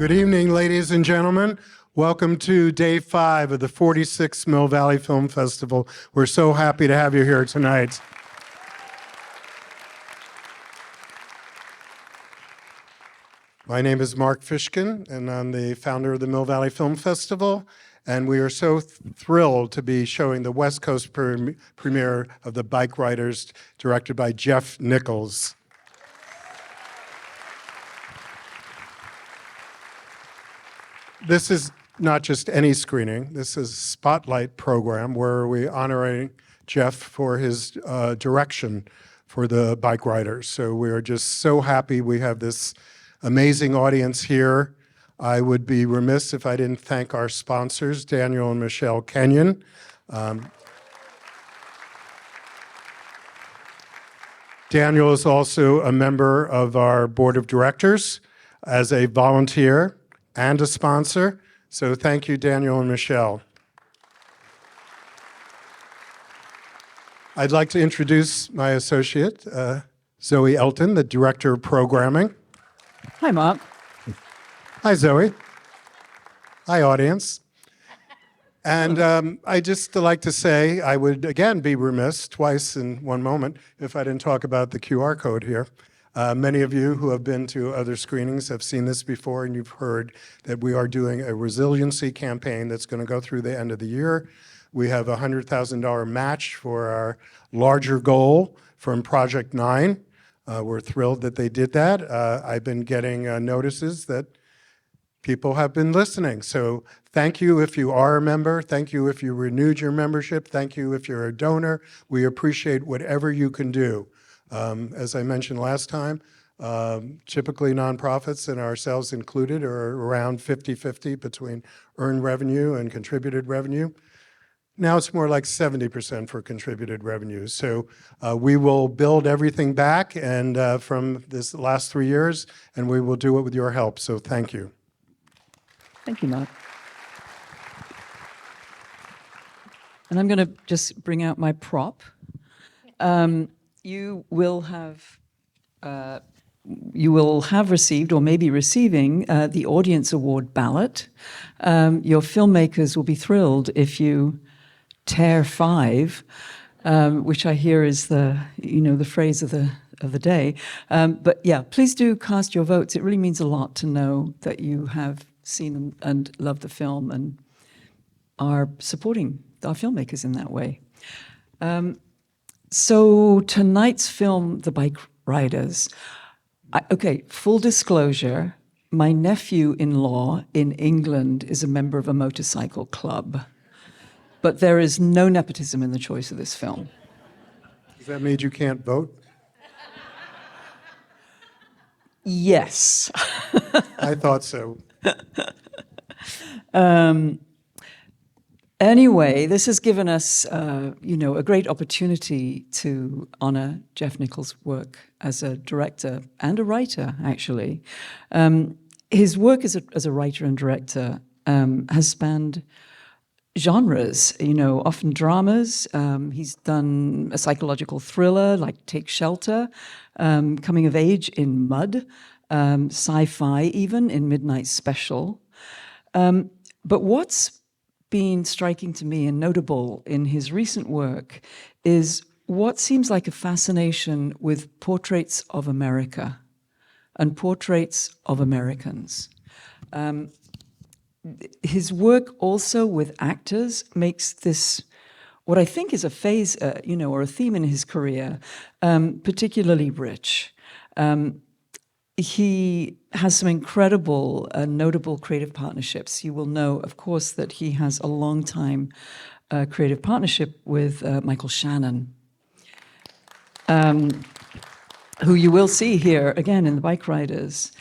Good evening, ladies and gentlemen. Welcome to day 5 of the 46th Mill Valley Film Festival. We're so happy to have you here tonight. My name is Mark Fishkin, and I'm the founder of the Mill Valley Film Festival. And we are so thrilled to be showing the West Coast premiere of the BIKERIDERS, directed by Jeff Nichols. This is not just any screening. This is a spotlight program where we're honoring Jeff for his direction for the BIKERIDERS. So we are just so happy we have this amazing audience here. I would be remiss if I didn't thank our sponsors, Daniel and Michelle Kenyon. Daniel is also a member of our board of directors as a volunteer and a sponsor. So thank you, Daniel and Michelle. I'd like to introduce my associate, Zoe Elton, the director of programming. Hi, Mark. Hi, Zoe. Hi, audience. And I just like to say I would, again, be remiss twice in one moment if I didn't talk about the QR code here. Many of you who have been to other screenings have seen this before, and you've heard that we are doing a resiliency campaign that's going to go through the end of the year. We have a $100,000 match for our larger goal from Project 9. We're thrilled that they did that. I've been getting notices that people have been listening. So thank you if you are a member. Thank you if you renewed your membership. Thank you if you're a donor. We appreciate whatever you can do. As I mentioned last time, typically nonprofits, and ourselves included, are around 50-50 between earned revenue and contributed revenue. Now it's more like 70% for contributed revenue. So we will build everything back and from this last 3 years, and we will do it with your help. So thank you. Thank you, Mark. And I'm going to just bring out my prop. You will have received, or may be receiving, the Audience Award ballot. Your filmmakers will be thrilled if you tear 5, which I hear is the phrase of the day. But yeah, please do cast your votes. It really means a lot to know that you have seen and loved the film and are supporting our filmmakers in that way. So tonight's film, The BIKERIDERS. Okay, full disclosure, my nephew-in-law in England is a member of a motorcycle club, but there is no nepotism in the choice of this film. Does that mean you can't vote? Yes. I thought so. Anyway, this has given us, a great opportunity to honor Jeff Nichols' work as a director and a writer, actually. His work as a writer and director has spanned genres, often dramas. He's done a psychological thriller like Take Shelter, coming of age in Mud, sci-fi even in Midnight Special. But what's been striking to me and notable in his recent work is what seems like a fascination with portraits of America and portraits of Americans. His work also with actors makes this, what I think is a phase, or a theme in his career, particularly rich. He has some incredible, notable creative partnerships. You will know, of course, that he has a long-time creative partnership with Michael Shannon, who you will see here again in the BIKERIDERS.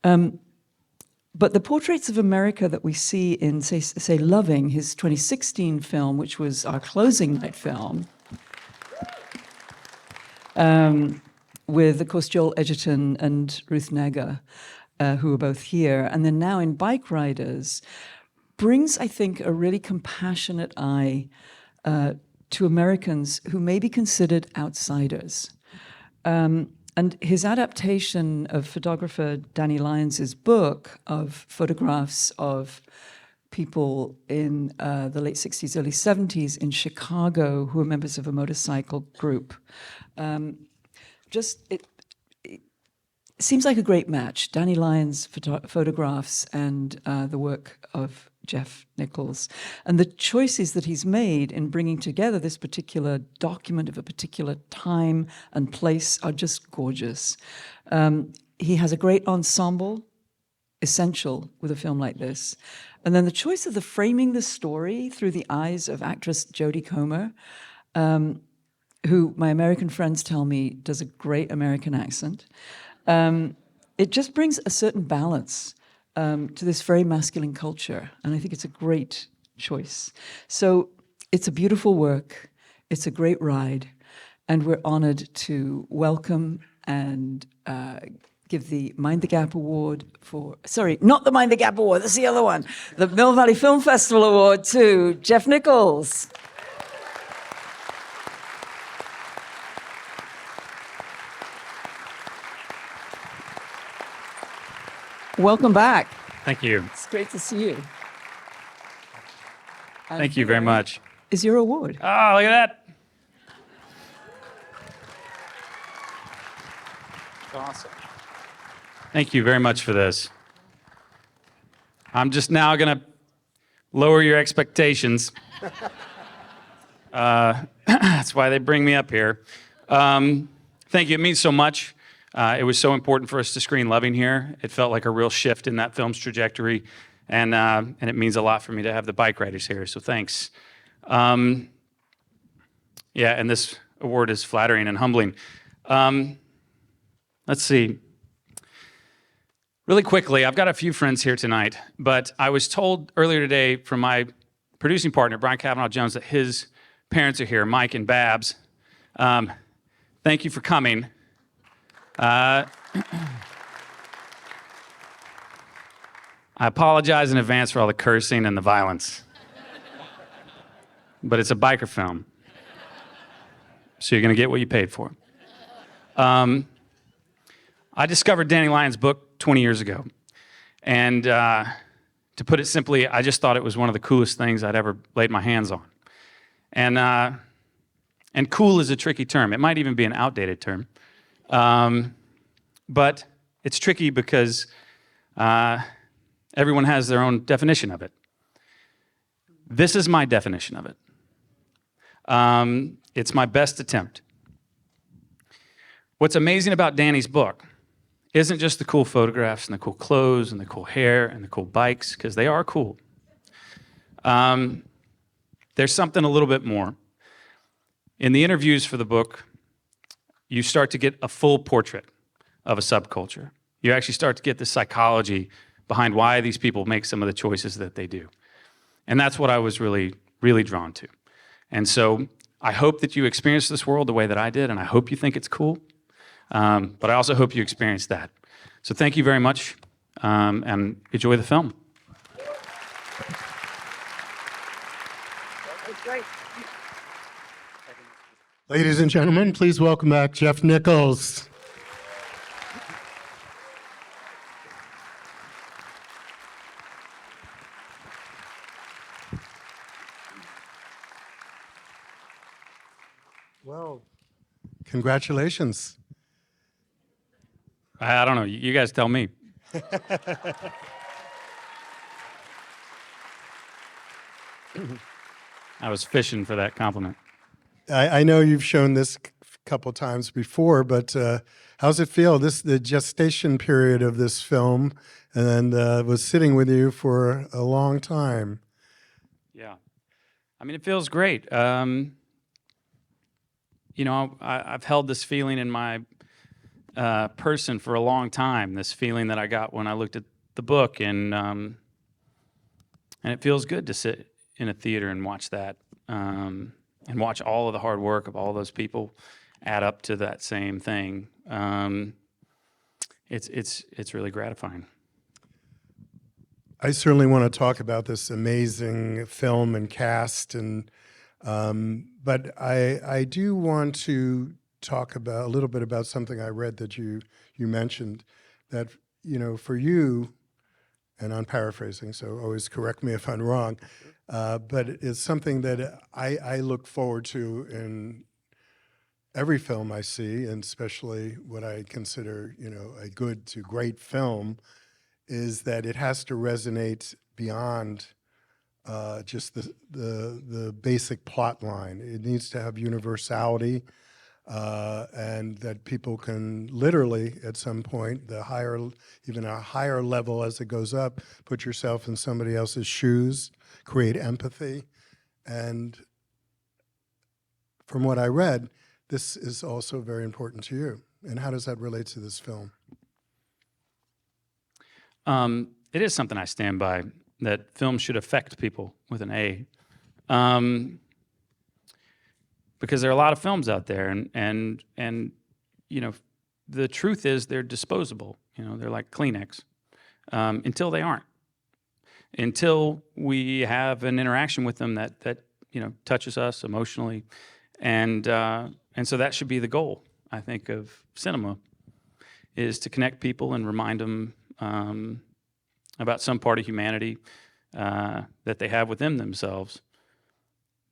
But the portraits of America that we see in, say Loving, his 2016 film, which was our closing night film, with, of course, Joel Edgerton and Ruth Negga, who are both here, and then now in BIKERIDERS, brings, I think, a really compassionate eye to Americans who may be considered outsiders. And And his adaptation of photographer Danny Lyons' book of photographs of people in the late 60s, early 70s in Chicago who were members of a motorcycle group. It seems like a great match. Danny Lyons' photographs and the work of Jeff Nichols. And the choices that he's made in bringing together this particular document of a particular time and place are just gorgeous. He has a great ensemble, essential with a film like this. And then the choice of the framing the story through the eyes of actress Jodie Comer, who my American friends tell me does a great American accent. It just brings a certain balance to this very masculine culture, and I think it's a great choice. So it's a beautiful work, it's a great ride, and we're honored to welcome and give the Mind the Gap Award for, sorry, not the Mind the Gap Award, that's the other one, the Mill Valley Film Festival Award to Jeff Nichols. Welcome back. Thank you. It's great to see you. Thank you very much. Is your award? Oh, look at that. Awesome. Thank you very much for this. I'm just now going to lower your expectations. That's why they bring me up here. Thank you. It means so much. It was so important for us to screen Loving here. It felt like a real shift in that film's trajectory, and it means a lot for me to have the bike riders here, so thanks. Yeah, and this award is flattering and humbling. Let's see. Really quickly, I've got a few friends here tonight, but I was told earlier today from my producing partner, Brian Kavanaugh Jones, that his parents are here, Mike and Babs. Thank you for coming. I apologize in advance for all the cursing and the violence. But it's a biker film, so you're going to get what you paid for. I discovered Danny Lyons' book 20 years ago. And to put it simply, I just thought it was one of the coolest things I'd ever laid my hands on. And cool is a tricky term. It might even be an outdated term. But it's tricky because everyone has their own definition of it. This is my definition of it. It's my best attempt. What's amazing about Danny's book isn't just the cool photographs and the cool clothes and the cool hair and the cool bikes, because they are cool. There's something a little bit more. In the interviews for the book, you start to get a full portrait of a subculture. You actually start to get the psychology behind why these people make some of the choices that they do. And that's what I was really, really drawn to. And so I hope that you experience this world the way that I did, and I hope you think it's cool. But I also hope you experience that. So thank you very much, and enjoy the film. Ladies and gentlemen, please welcome back Jeff Nichols. Well, congratulations. I don't know. You guys tell me. I was fishing for that compliment. I know you've shown this a couple times before, but how's it feel? The gestation period of this film, and was sitting with you for a long time. Yeah. I mean, it feels great. You know, I've held this feeling in my person for a long time, this feeling that I got when I looked at the book, and it feels good to sit in a theater and watch that, and watch all of the hard work of all those people add up to that same thing. It's really gratifying. I certainly want to talk about this amazing film and cast, and but I do want to talk about a little bit about something I read that you mentioned, that, you know, for you, and I'm paraphrasing, so always correct me if I'm wrong, but it's something that I look forward to in every film I see, and especially what I consider, you know, a good to great film, is that it has to resonate beyond just the basic plot line. It needs to have universality, and that people can literally, at some point, even a higher level as it goes up, put yourself in somebody else's shoes, create empathy. And from what I read, this is also very important to you. And how does that relate to this film? It is something I stand by, that film should affect people with an A. Because there are a lot of films out there, and you know, the truth is they're disposable. You know, they're like Kleenex until they aren't. Until we have an interaction with them that you know, touches us emotionally, and so that should be the goal, I think, of cinema, is to connect people and remind them about some part of humanity that they have within themselves.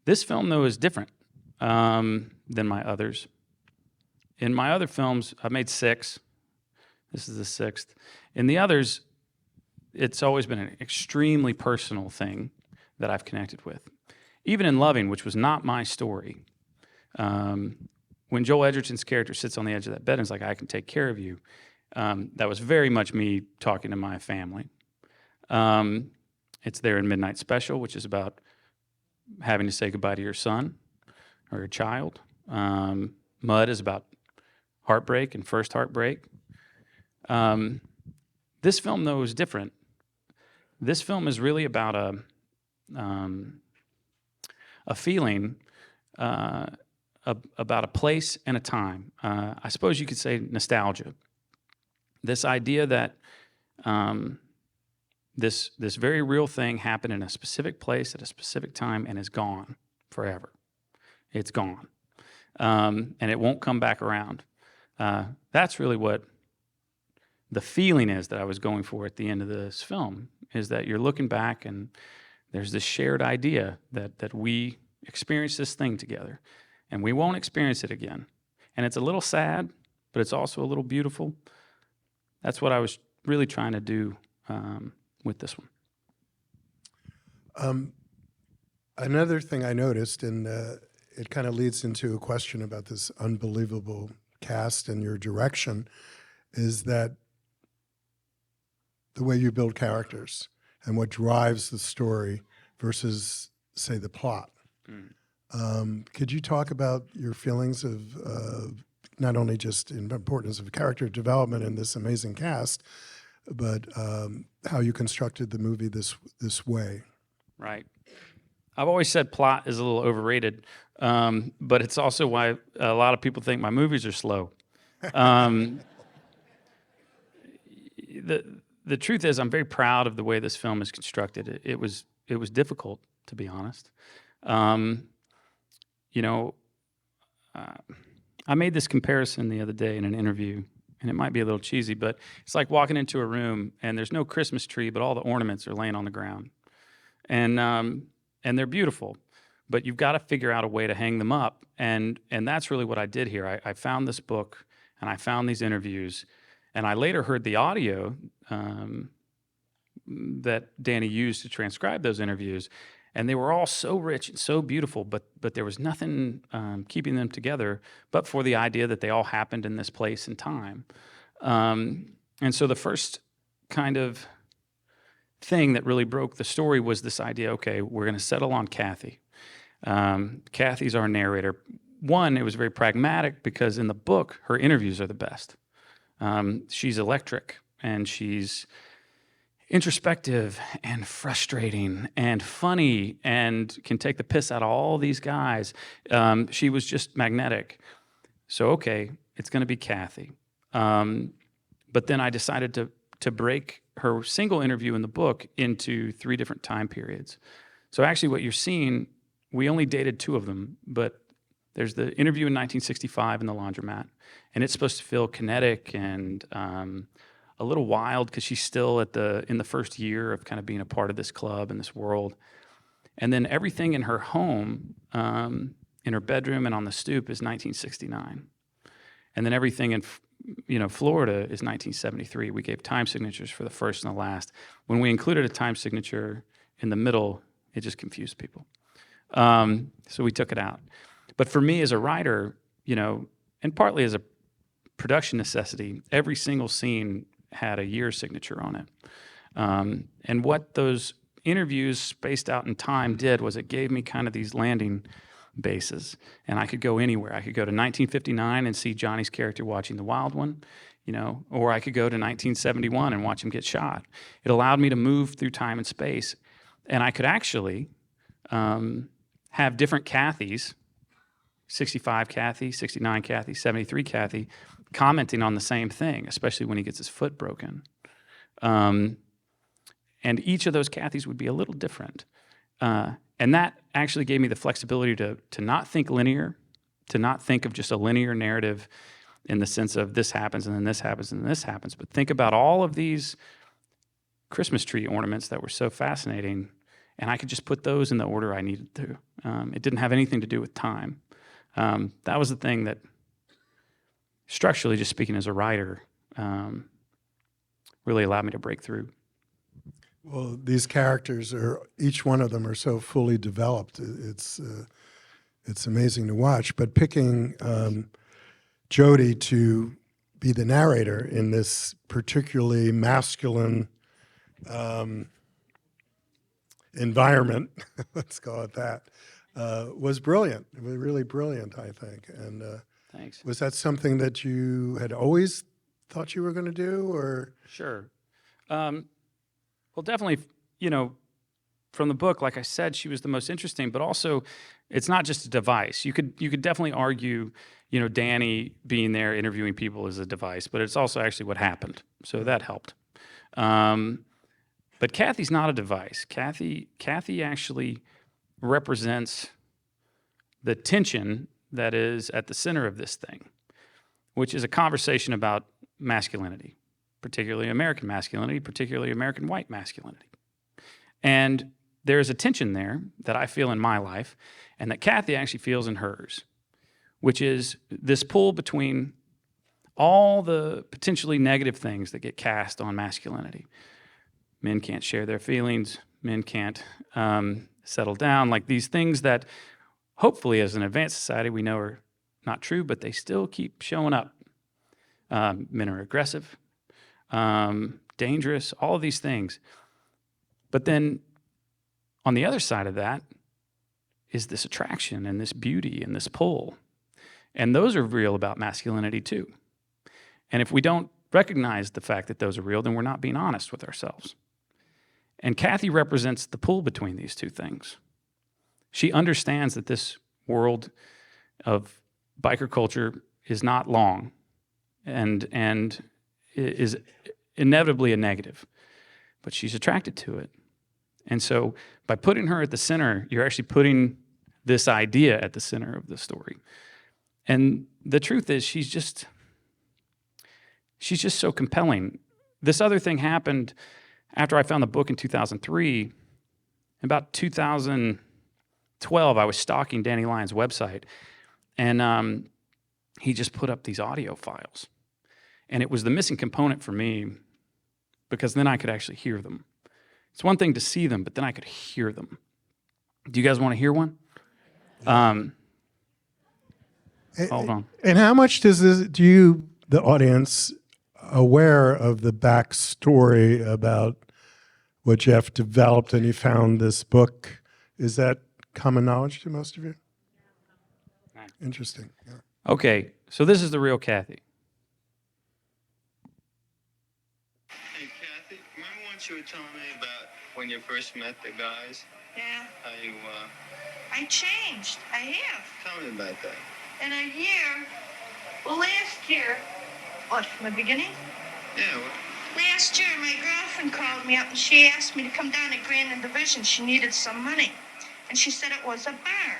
This film, though, is different than my others. In my other films, I've made 6. This is the 6th. In the others, it's always been an extremely personal thing that I've connected with. Even in Loving, which was not my story, when Joel Edgerton's character sits on the edge of that bed and is like, I can take care of you, that was very much me talking to my family. It's there in Midnight Special, which is about having to say goodbye to your son or your child. Mud is about heartbreak and first heartbreak. This film, though, is different. This film is really about a feeling, about a place and a time. I suppose you could say nostalgia. This idea that this very real thing happened in a specific place at a specific time and is gone forever. It's gone. And it won't come back around. That's really what the feeling is that I was going for at the end of this film, is that you're looking back and there's this shared idea that we experienced this thing together and we won't experience it again. And it's a little sad, but it's also a little beautiful. That's what I was really trying to do with this one. Another thing I noticed, and it kind of leads into a question about this unbelievable cast and your direction, is that the way you build characters and what drives the story versus, say, the plot. Could you talk about your feelings of not only just in importance of character development in this amazing cast, but how you constructed the movie this way? Right. I've always said plot is a little overrated, but it's also why a lot of people think my movies are slow. The truth is, I'm very proud of the way this film is constructed. It was difficult, to be honest. You know, I made this comparison the other day in an interview, and it might be a little cheesy, but it's like walking into a room and there's no Christmas tree, but all the ornaments are laying on the ground, and they're beautiful, but you've got to figure out a way to hang them up, and that's really what I did here. I found this book and I found these interviews, and I later heard the audio that Danny used to transcribe those interviews, and they were all so rich and so beautiful, but there was nothing keeping them together but for the idea that they all happened in this place and time. And so the first kind of thing that really broke the story was this idea, okay, we're going to settle on Kathy. Kathy's our narrator. One, it was very pragmatic because in the book, her interviews are the best. She's electric, and she's introspective and frustrating and funny and can take the piss out of all these guys. She was just magnetic. So, okay, it's going to be Kathy. But then I decided to break her single interview in the book into 3 different time periods. So actually what you're seeing, we only dated 2 of them, but There's the interview in 1965 in the laundromat, and it's supposed to feel kinetic and a little wild because she's still in the first year of kind of being a part of this club and this world. And then everything in her home, in her bedroom and on the stoop, is 1969. And then everything in Florida is 1973. We gave time signatures for the first and the last. When we included a time signature in the middle, it just confused people. So we took it out. But for me as a writer, and partly as a production necessity, every single scene had a year signature on it. And what those interviews spaced out in time did was it gave me kind of these landing bases, and I could go anywhere. I could go to 1959 and see Johnny's character watching the wild one, or I could go to 1971 and watch him get shot. It allowed me to move through time and space, and I could actually have different Kathys, 65 Kathy, 69 Kathy, 73 Kathy, commenting on the same thing, especially when he gets his foot broken. And each of those Kathys would be a little different. And that actually gave me the flexibility to not think linear, to not think of just a linear narrative in the sense of this happens and then this happens and then this happens, but think about all of these Christmas tree ornaments that were so fascinating, and I could just put those in the order I needed to. It didn't have anything to do with time. That was the thing that, structurally, just speaking as a writer, really allowed me to break through. Well, these characters each one of them are so fully developed. It's amazing to watch. But picking Jodie to be the narrator in this particularly masculine environment, let's call it that, was brilliant. It was really brilliant, I think. And Thanks. Was that something that you had always thought you were going to do, or? Sure. Well, definitely, from the book, like I said, she was the most interesting, but also it's not just a device. You could definitely argue, Danny being there interviewing people is a device, but it's also actually what happened. So that helped. But Kathy's not a device. Kathy actually represents the tension that is at the center of this thing, which is a conversation about masculinity, particularly American masculinity, particularly American white masculinity. And there's a tension there that I feel in my life and that Kathy actually feels in hers, which is this pull between all the potentially negative things that get cast on masculinity. Men can't share their feelings. Men can't settle down. Like these things that hopefully as an advanced society we know are not true, but they still keep showing up. Men are aggressive, dangerous, all of these things. But then on the other side of that is this attraction and this beauty and this pull. And those are real about masculinity too. And if we don't recognize the fact that those are real, then we're not being honest with ourselves. And Kathy represents the pull between these two things. She understands that this world of biker culture is not long and is inevitably a negative, but she's attracted to it. And so by putting her at the center, you're actually putting this idea at the center of the story. And the truth is she's just so compelling. This other thing happened after I found the book in 2003. About 2012, I was stalking Danny Lyon's website, and he just put up these audio files. And it was the missing component for me because then I could actually hear them. It's one thing to see them, but then I could hear them. Do you guys want to hear one? Hold on. And how much do you, the audience, aware of the backstory about what Jeff developed and he found this book? Is that common knowledge to most of you? Interesting. Yeah. Okay, so this is the real Kathy. Hey, Kathy, remember once you were telling me about when you first met the guys? Yeah. How you, I changed. I have. tell me about that. In a year, well, last year, what, from the beginning? Yeah, well, Last year, my girlfriend called me up and she asked me to come down to Grand and Division. She needed some money. And she said it was a bar.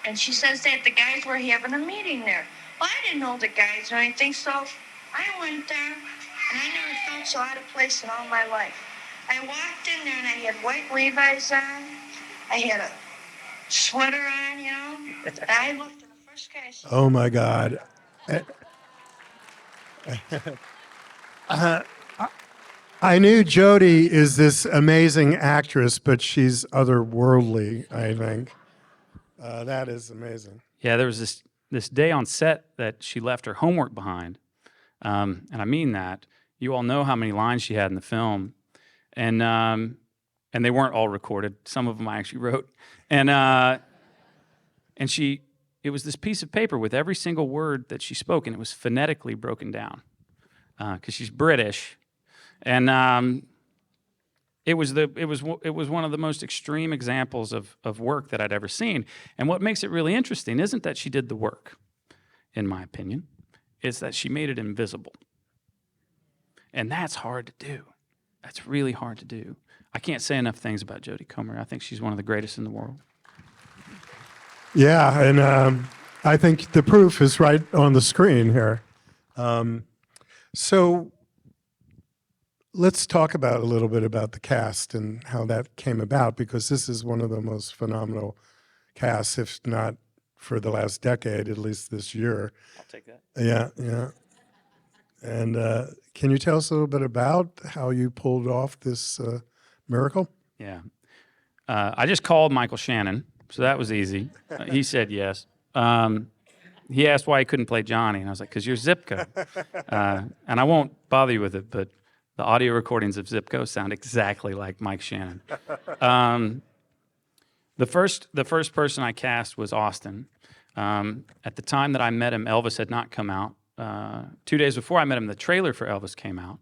And she says that the guys were having a meeting there. Well, I didn't know the guys or anything, so I went there, and I never felt so out of place in all my life. I walked in there, and I had white Levi's on. I had a sweater on, you know. And I looked at the first guy I saw. Oh my God. I knew Jodie is this amazing actress, but she's otherworldly, I think. That is amazing. Yeah, there was this day on set that she left her homework behind, and I mean that. You all know how many lines she had in the film, and they weren't all recorded. Some of them I actually wrote, and it was this piece of paper with every single word that she spoke, and it was phonetically broken down because she's British, and it was one of the most extreme examples of work that I'd ever seen. And what makes it really interesting isn't that she did the work, in my opinion, it's that she made it invisible. And that's hard to do. That's really hard to do. I can't say enough things about Jodie Comer. I think she's one of the greatest in the world. Yeah, and I think the proof is right on the screen here. So let's talk about a little bit about the cast and how that came about, because this is one of the most phenomenal casts, if not for the last decade, at least this year. I'll take that. Yeah, yeah. And can you tell us a little bit about how you pulled off this miracle? Yeah. I just called Michael Shannon, so that was easy. He said yes. He asked why he couldn't play Johnny, and I was like, because you're Zipco. And I won't bother you with it, but the audio recordings of Zipco sound exactly like Mike Shannon. The first person I cast was Austin. At the time that I met him, Elvis had not come out. 2 days before I met him, the trailer for Elvis came out.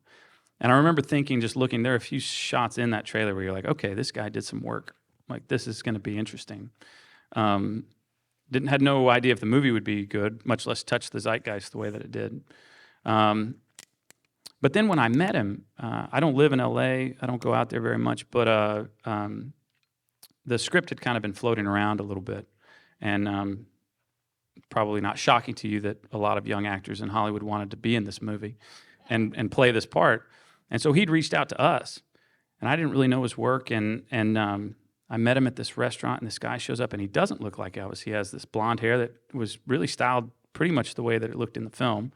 And I remember thinking, just looking, there are a few shots in that trailer where you're like, okay, this guy did some work. Like, this is going to be interesting. Had no idea if the movie would be good, much less touch the zeitgeist the way that it did. But then when I met him, I don't live in LA, I don't go out there very much, but the script had kind of been floating around a little bit. And probably not shocking to you that a lot of young actors in Hollywood wanted to be in this movie and play this part. And so he'd reached out to us, and I didn't really know his work. And I met him at this restaurant, and this guy shows up, and he doesn't look like Elvis. He has this blonde hair that was really styled pretty much the way that it looked in the film.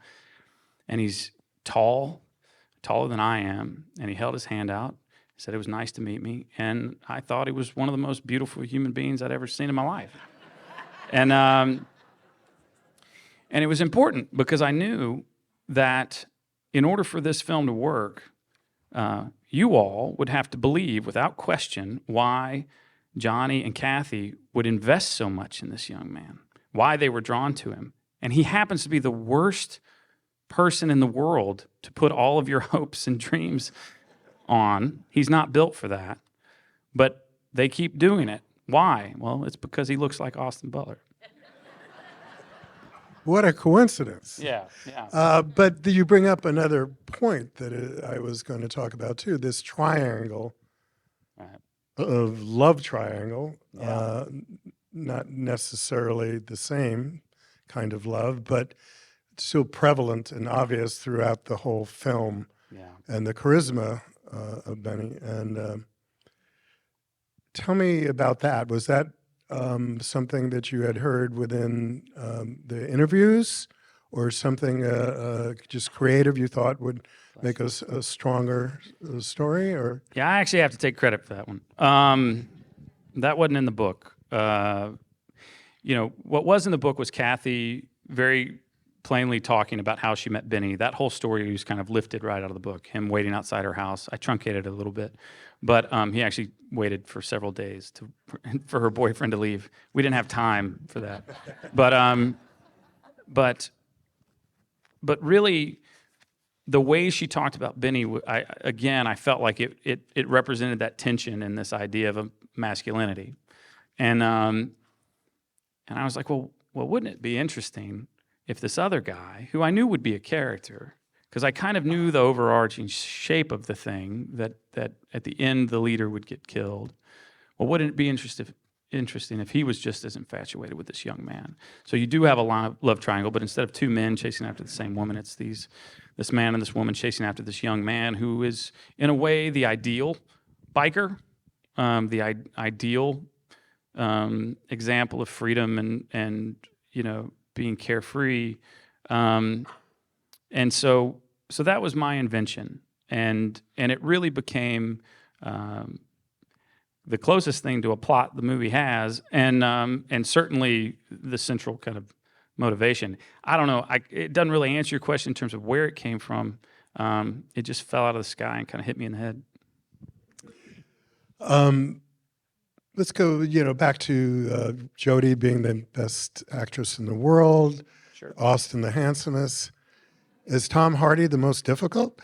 And he's taller than I am, and he held his hand out. He said it was nice to meet me, and I thought he was one of the most beautiful human beings I'd ever seen in my life. And it was important because I knew that in order for this film to work, you all would have to believe without question why Johnny and Kathy would invest so much in this young man, why they were drawn to him. And he happens to be the worst person in the world to put all of your hopes and dreams on. He's not built for that, but they keep doing it. Why? Well, it's because he looks like Austin Butler. What a coincidence. Yeah, yeah. But you bring up another point that I was going to talk about too, this triangle Right. of love triangle, Yeah. not necessarily the same kind of love, but still prevalent and obvious throughout the whole film, Yeah. and the charisma of Benny. And tell me about that. Was that something that you had heard within the interviews, or something just creative you thought would make us a stronger story? Or Yeah, I actually have to take credit for that one. That wasn't in the book. What was in the book was Kathy very plainly talking about how she met Benny. That whole story was kind of lifted right out of the book, him waiting outside her house. I truncated it a little bit, but he actually waited for several days for her boyfriend to leave. We didn't have time for that. But really, the way she talked about Benny, I felt like it represented that tension and this idea of a masculinity. And I was like, well, wouldn't it be interesting if this other guy, who I knew would be a character, because I kind of knew the overarching shape of the thing, that at the end the leader would get killed. Well, wouldn't it be interesting if he was just as infatuated with this young man. So you do have a love triangle, but instead of two men chasing after the same woman, it's this man and this woman chasing after this young man who is, in a way, the ideal biker, the ideal example of freedom and being carefree. And so that was my invention, and it really became the closest thing to a plot the movie has, and certainly the central kind of motivation. I don't know. It doesn't really answer your question in terms of where it came from. It just fell out of the sky and kind of hit me in the head. Let's go, back to Jodie being the best actress in the world. Sure. Austin the handsomest. Is Tom Hardy the most difficult?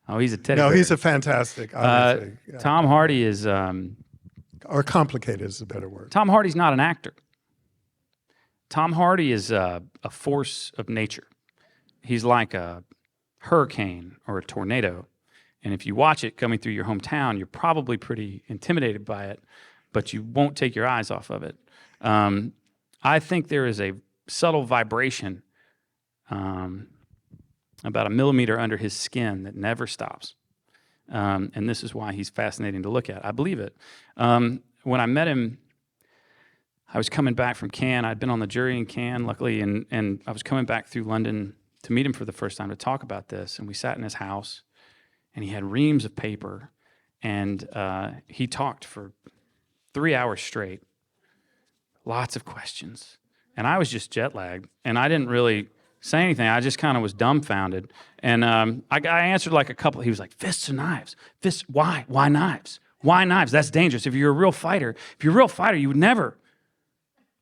Oh, he's a teddy No, bear. he's a fantastic, obviously. Yeah. Tom Hardy is... Or complicated is a better word. Tom Hardy's not an actor. Tom Hardy is a force of nature. He's like a hurricane or a tornado. And if you watch it coming through your hometown, you're probably pretty intimidated by it, but you won't take your eyes off of it. I think there is a subtle vibration about a millimeter under his skin that never stops. And this is why he's fascinating to look at. I believe it. When I met him, I was coming back from Cannes. I'd been on the jury in Cannes, luckily, and I was coming back through London to meet him for the first time to talk about this. And we sat in his house, and he had reams of paper, and he talked for 3 hours straight, lots of questions. And I was just jet lagged, and I didn't really say anything. I just kind of was dumbfounded. And I answered like a couple. He was like, fists or knives? Fists, why? Why knives? Why knives? That's dangerous. If you're a real fighter, you would never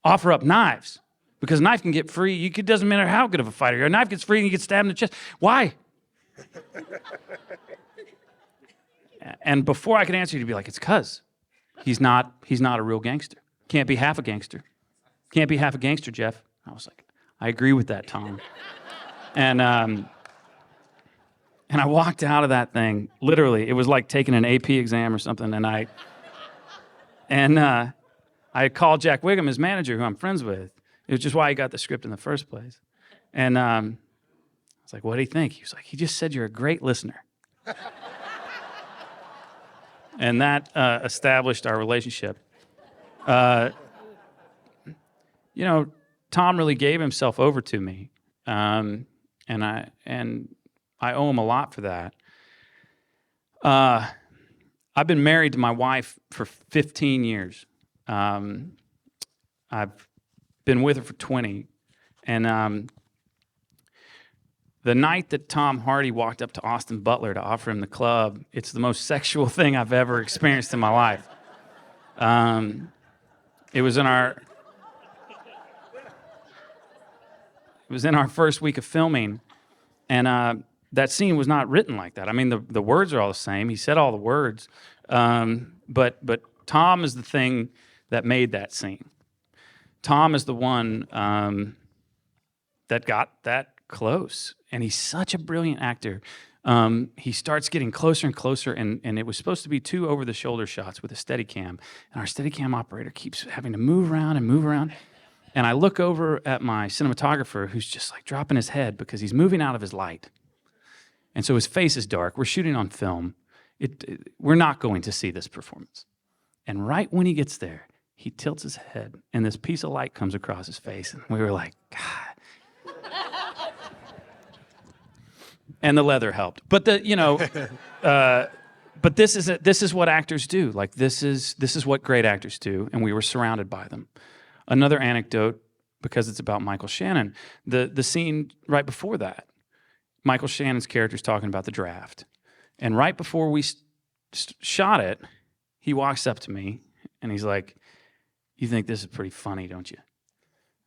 offer up knives, because a knife can get free. It doesn't matter how good of a fighter you are. A knife gets free and you get stabbed in the chest. Why? And before I could answer, he'd be like, it's because he's not a real gangster. Can't be half a gangster. Can't be half a gangster, Jeff. I was like, I agree with that, Tom. And I walked out of that thing, literally. It was like taking an AP exam or something. And I called Jack Wiggum, his manager, who I'm friends with. It was just why he got the script in the first place. And I was like, what do you think? He was like, he just said you're a great listener. And that established our relationship. Tom really gave himself over to me, and I owe him a lot for that. I've been married to my wife for 15 years. I've been with her for 20, and the night that Tom Hardy walked up to Austin Butler to offer him the club, it's the most sexual thing I've ever experienced in my life. It was in our first week of filming, and that scene was not written like that. I mean, the words are all the same. He said all the words, but Tom is the thing that made that scene. Tom is the one that got that close, and he's such a brilliant actor. He starts getting closer and closer, and it was supposed to be 2 over-the-shoulder shots with a Steadicam, and our Steadicam operator keeps having to move around. And I look over at my cinematographer, who's just like dropping his head because he's moving out of his light. And so his face is dark. We're shooting on film. We're not going to see this performance. And right when he gets there, he tilts his head, and this piece of light comes across his face. And we were like, God. And the leather helped. But but this is what actors do. Like this is what great actors do, and we were surrounded by them. Another anecdote, because it's about Michael Shannon, the scene right before that, Michael Shannon's character's talking about the draft. And right before we shot it, he walks up to me and he's like, you think this is pretty funny, don't you?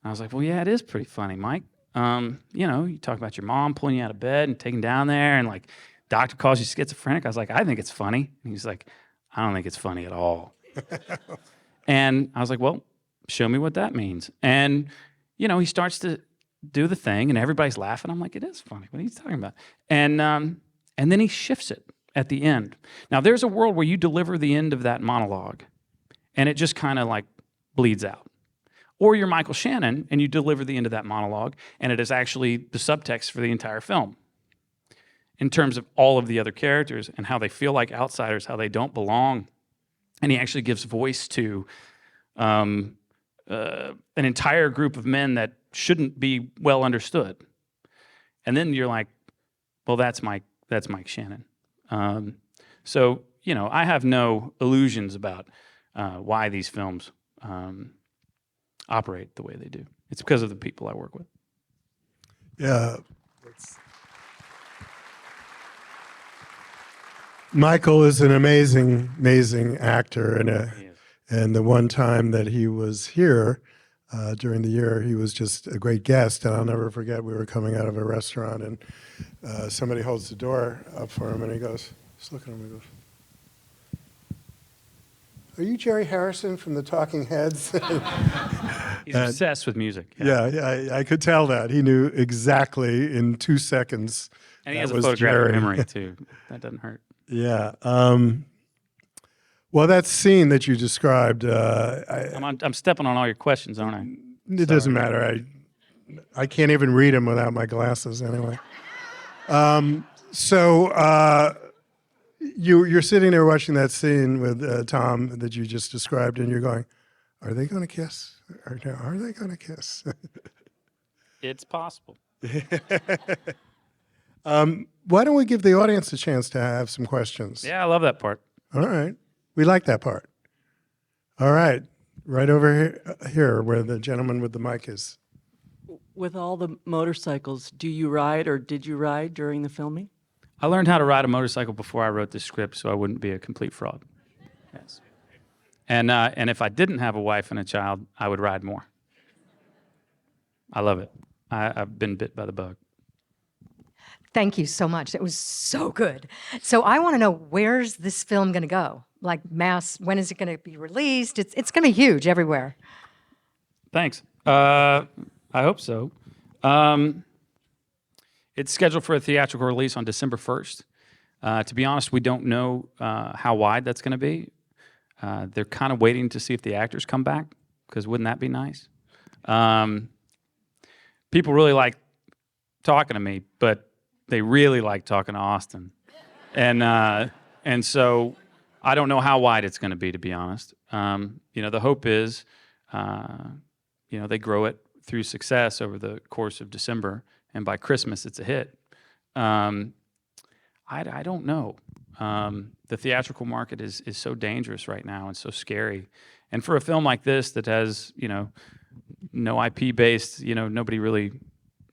And I was like, well, yeah, it is pretty funny, Mike. You talk about your mom pulling you out of bed and taking down there, and like, doctor calls you schizophrenic. I was like, I think it's funny. And he's like, I don't think it's funny at all. And I was like, well, show me what that means. And, he starts to do the thing, and everybody's laughing. I'm like, it is funny. What are you talking about? And then he shifts it at the end. Now, there's a world where you deliver the end of that monologue, and it just kind of like bleeds out. Or you're Michael Shannon, and you deliver the end of that monologue, and it is actually the subtext for the entire film in terms of all of the other characters and how they feel like outsiders, how they don't belong. And he actually gives voice to an entire group of men that shouldn't be well understood. And then you're like, well, that's Mike Shannon. So, you know, I have no illusions about why these films operate the way they do. It's because of the people I work with. Yeah. Michael is an amazing, amazing actor, and the one time that he was here during the year, he was just a great guest. And I'll never forget, we were coming out of a restaurant, and somebody holds the door up for him, and he goes, just look at him, he goes, "Are you Jerry Harrison from the Talking Heads?" He's obsessed with music. Yeah, I could tell that. He knew exactly in 2 seconds. And he has that a was photographic Jerry. memory, too. That doesn't hurt. Yeah. Well, that scene that you described, I'm stepping on all your questions, aren't I? it doesn't matter. I can't even read them without my glasses anyway. You're sitting there watching that scene with Tom that you just described, and you're going, are they going to kiss? Are they going to kiss? It's possible. Why don't we give the audience a chance to have some questions? Yeah, I love that part. All right. We like that part. All right. Right over here where the gentleman with the mic is. With all the motorcycles, do you ride or did you ride during the filming? I learned how to ride a motorcycle before I wrote the script, so I wouldn't be a complete fraud. Yes. And if I didn't have a wife and a child, I would ride more. I love it. I've been bit by the bug. Thank you so much. It was so good. So I want to know, where's this film going to go? Like mass, when is it going to be released? It's going to be huge everywhere. Thanks. I hope so. It's scheduled for a theatrical release on December 1st. To be honest, we don't know how wide that's going to be. They're kind of waiting to see if the actors come back, because wouldn't that be nice? People really like talking to me, but they really like talking to Austin. And so I don't know how wide it's going to be, to be honest. You know, the hope is, you know, they grow it through success over the course of December, and by Christmas it's a hit. I don't know. The theatrical market is so dangerous right now and so scary. And for a film like this that has, you know, no IP based, you know, nobody really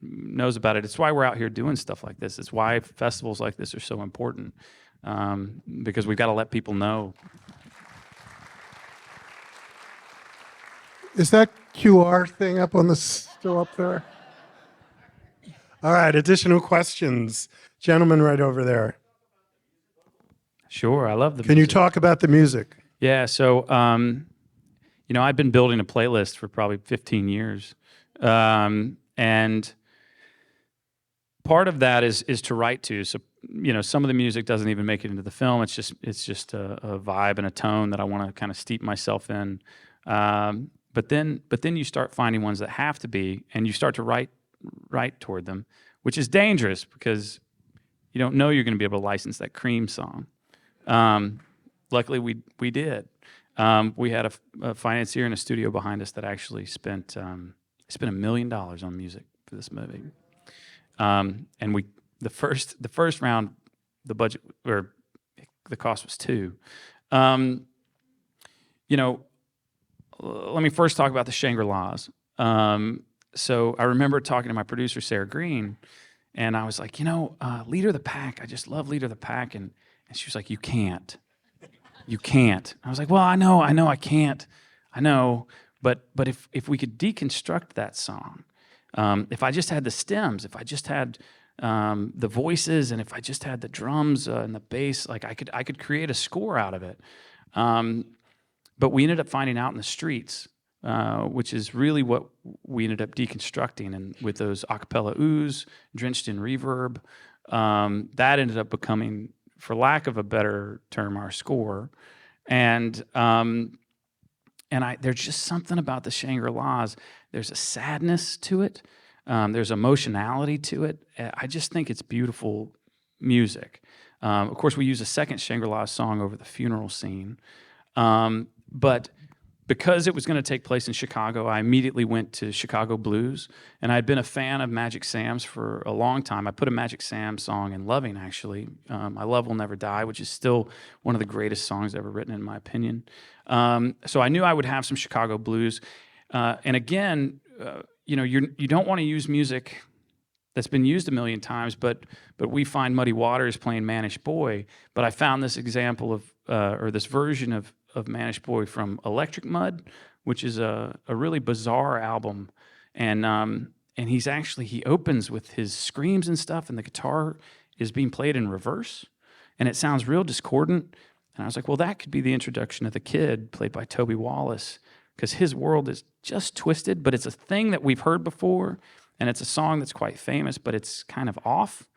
knows about it. It's why we're out here doing stuff like this. It's why festivals like this are so important, because we've got to let people know. Is that QR thing up on the, still up there? All right, additional questions. Gentleman right over there. Sure, I love the Can you music. talk about the music? Yeah, so, you know, I've been building a playlist for probably 15 years. And part of that is to write to. So, you know, some of the music doesn't even make it into the film. It's just a vibe and a tone that I want to kind of steep myself in. But then you start finding ones that have to be, and you start to write toward them, which is dangerous because you don't know you're going to be able to license that Cream song. Luckily, we did. We had a financier in a studio behind us that actually spent $1 million on music for this movie. And the first round, the budget or the cost was $2 million. You know, let me first talk about the Shangri-Las. So I remember talking to my producer, Sarah Green, and I was like, you know, Leader of the Pack, I just love Leader of the Pack. And she was like, you can't. I was like, well, I know I can't. I know, but if we could deconstruct that song, if I just had the stems, if I just had the voices, and if I just had the drums and the bass, like I could create a score out of it. But we ended up finding out in the streets, which is really what we ended up deconstructing, and with those a cappella oohs drenched in reverb, that ended up becoming, for lack of a better term, our score. And there's just something about the Shangri-Las. There's a sadness to it. There's emotionality to it. I just think it's beautiful music. Of course, we use a second Shangri-La song over the funeral scene. But because it was going to take place in Chicago, I immediately went to Chicago blues. And I'd been a fan of Magic Sam's for a long time. I put a Magic Sam song in Loving, actually. My Love Will Never Die, which is still one of the greatest songs ever written, in my opinion. So I knew I would have some Chicago blues. And again, you don't want to use music that's been used a million times, but we find Muddy Waters playing Mannish Boy. But I found this example of, or this version of Mannish Boy from Electric Mud, which is a really bizarre album. And he opens with his screams and stuff, and the guitar is being played in reverse, and it sounds real discordant. And I was like, well, that could be the introduction of the kid, played by Toby Wallace, because his world is just twisted, but it's a thing that we've heard before, and it's a song that's quite famous, but it's kind of off.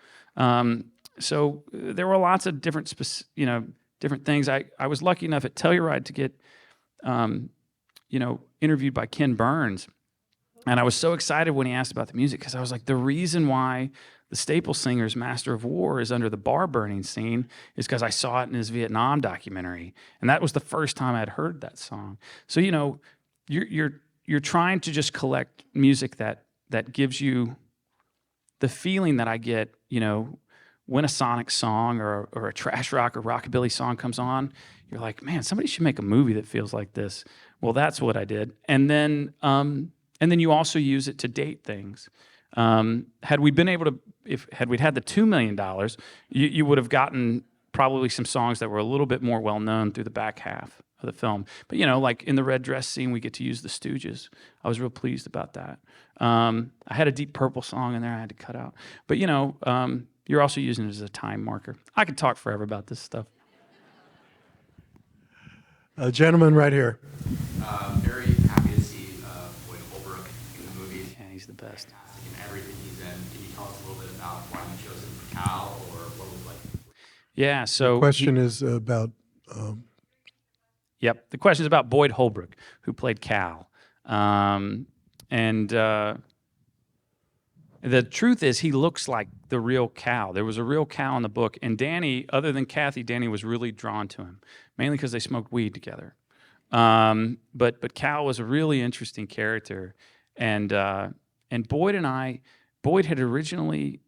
So there were lots of different things. I was lucky enough at Telluride to get, interviewed by Ken Burns, and I was so excited when he asked about the music, because I was like, the reason why the Staple Singers' Master of War is under the bar burning scene is because I saw it in his Vietnam documentary, and that was the first time I'd heard that song. So you're trying to just collect music that gives you the feeling that I get, when a Sonic song or a trash rock or rockabilly song comes on. You're like, man, somebody should make a movie that feels like this. Well, that's what I did, and then you also use it to date things. Had we been able to, had we had the $2 million, you would have gotten probably some songs that were a little bit more well known through the back half of the film. But like in the red dress scene, we get to use the Stooges. I was real pleased about that. I had a Deep Purple song in there I had to cut out. But you're also using it as a time marker. I could talk forever about this stuff. A gentleman right here. Very happy to see Boyd Holbrook in the movie. Yeah, he's the best. In everything he's in. Can you tell us a little bit about why you chose him for Cal, or what was like? Yeah, so... The question is about... Yep, the question is about Boyd Holbrook, who played Cal. The truth is, he looks like the real Cal. There was a real Cal in the book, and Danny, other than Kathy, Danny was really drawn to him, mainly because they smoked weed together. But Cal was a really interesting character, and Boyd had originally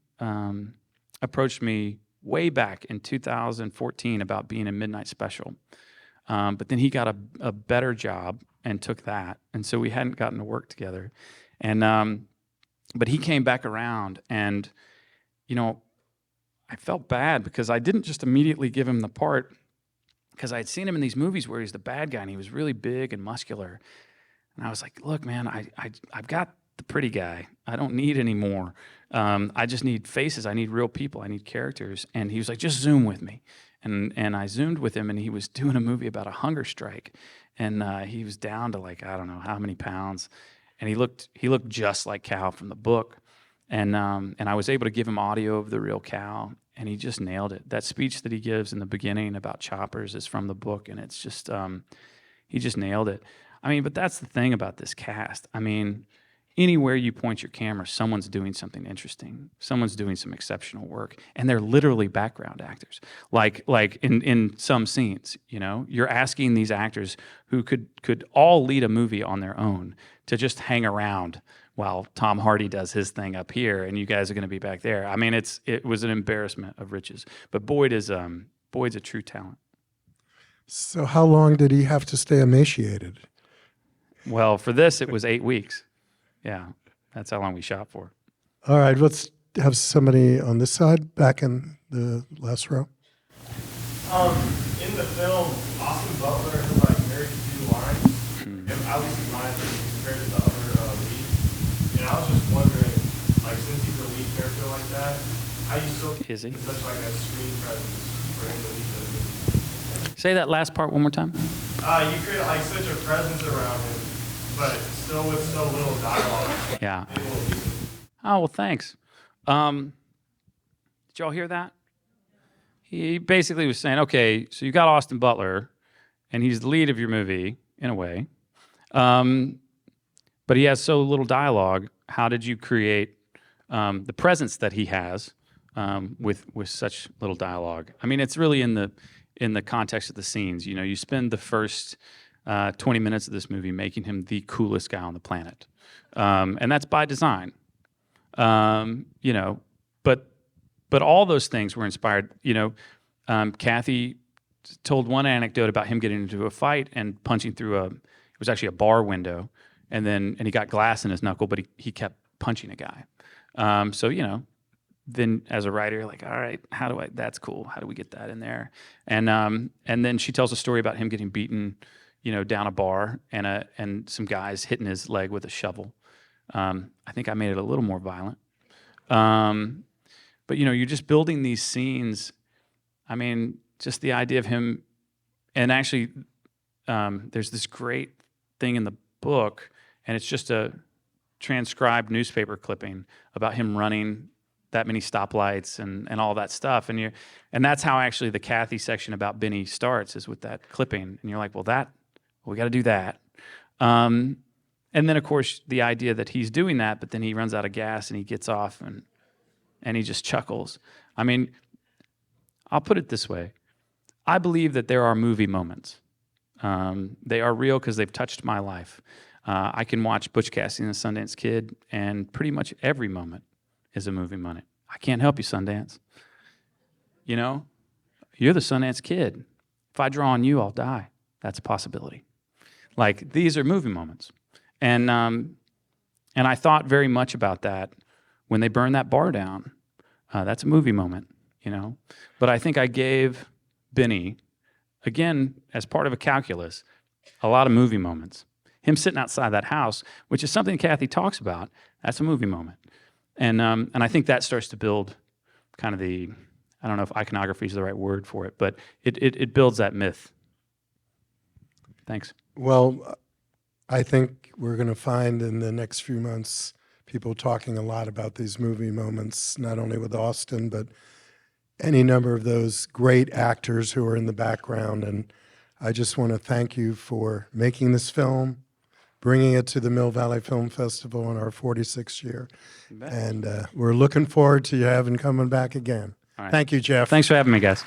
approached me way back in 2014 about being a Midnight Special, but then he got a better job and took that, and so we hadn't gotten to work together, and but he came back around, and I felt bad because I didn't just immediately give him the part, because I had seen him in these movies where he's the bad guy and he was really big and muscular. And I was like, look, man, I've got the pretty guy. I don't need any more. I just need faces. I need real people. I need characters. And he was like, just Zoom with me. And I Zoomed with him, and he was doing a movie about a hunger strike. And he was down to like, I don't know how many pounds. And he looked just like Cal from the book. And I was able to give him audio of the real Cal, and he just nailed it. That speech that he gives in the beginning about choppers is from the book, and it's just, he just nailed it. I mean, but that's the thing about this cast. I mean, anywhere you point your camera, someone's doing something interesting. Someone's doing some exceptional work, and they're literally background actors. Like in some scenes, you're asking these actors who could all lead a movie on their own to just hang around while Tom Hardy does his thing up here, and you guys are going to be back there. I mean, it was an embarrassment of riches. But Boyd's a true talent. So how long did he have to stay emaciated? Well, for this, it was 8 weeks. Yeah, that's how long we shot for. All right, let's have somebody on this side, back in the last row. In the film, Austin Butler has very few lines, and obviously lines compared to the other leads. And I was just wondering, since he's a lead character like that, how you still Is he? such a screen presence for him to lead the movie? Say that last part one more time. You create such a presence around him, but still with so little dialogue. Yeah. Oh, well, thanks. Did y'all hear that? He basically was saying, okay, so you got Austin Butler, and he's the lead of your movie, in a way, But he has so little dialogue. How did you create the presence that he has with such little dialogue? I mean, it's really in the context of the scenes. You know, you spend the first 20 minutes of this movie making him the coolest guy on the planet, and that's by design. You know, but all those things were inspired. You know, Kathy told one anecdote about him getting into a fight and punching through it was actually a bar window, and he got glass in his knuckle, but he kept punching a guy. So, you know, then as a writer, you're like, all right, that's cool. How do we get that in there? And then she tells a story about him getting beaten, you know, down a bar and some guys hitting his leg with a shovel. I think I made it a little more violent. But, you know, you're just building these scenes. I mean, just the idea of him, and actually there's this great thing in the book, and it's just a transcribed newspaper clipping about him running that many stoplights and all that stuff. And that's how actually the Kathy section about Benny starts, is with that clipping. And you're like, well, we got to do that. And then, of course, the idea that he's doing that, but then he runs out of gas and he gets off and he just chuckles. I mean, I'll put it this way. I believe that there are movie moments. They are real because they've touched my life. I can watch Butch Cassidy and the Sundance Kid, and pretty much every moment is a movie moment. I can't help you, Sundance. You know, you're the Sundance Kid. If I draw on you, I'll die. That's a possibility. Like, these are movie moments. And I thought very much about that when they burned that bar down. That's a movie moment, you know. But I think I gave Benny, again, as part of a calculus, a lot of movie moments. Him sitting outside that house, which is something Kathy talks about, that's a movie moment. And I think that starts to build kind of I don't know if iconography is the right word for it, but it builds that myth. Thanks. Well, I think we're going to find in the next few months people talking a lot about these movie moments, not only with Austin, but any number of those great actors who are in the background. And I just want to thank you for making this film, bringing it to the Mill Valley Film Festival in our 46th year. And we're looking forward to you coming back again. All right. Thank you, Jeff. Thanks for having me, guys.